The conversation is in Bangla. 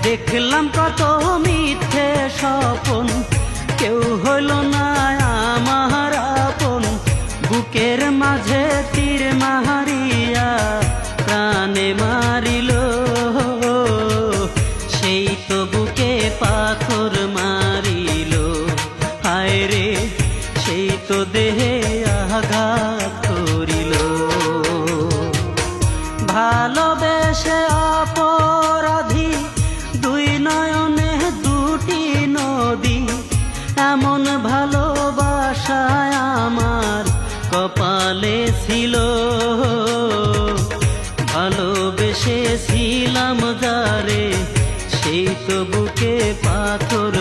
দেখলাম কত মিথ্যে স্বপন, কেউ হইল না আমার আপন। বুকের মাঝে তীর মারিয়া প্রাণে মারিল, সেই তো বুকে পাথর মারিল। হায় রে, সেই তো দেহে আঘাত করিল। ভালোবেসে অপরাধী দুই নয়নে দুটি নদী, এমন ভালোবাসায় আমার কপালে ছিল। ভালোবেসেছিলাম যারে, সেই তো বুকে পাথর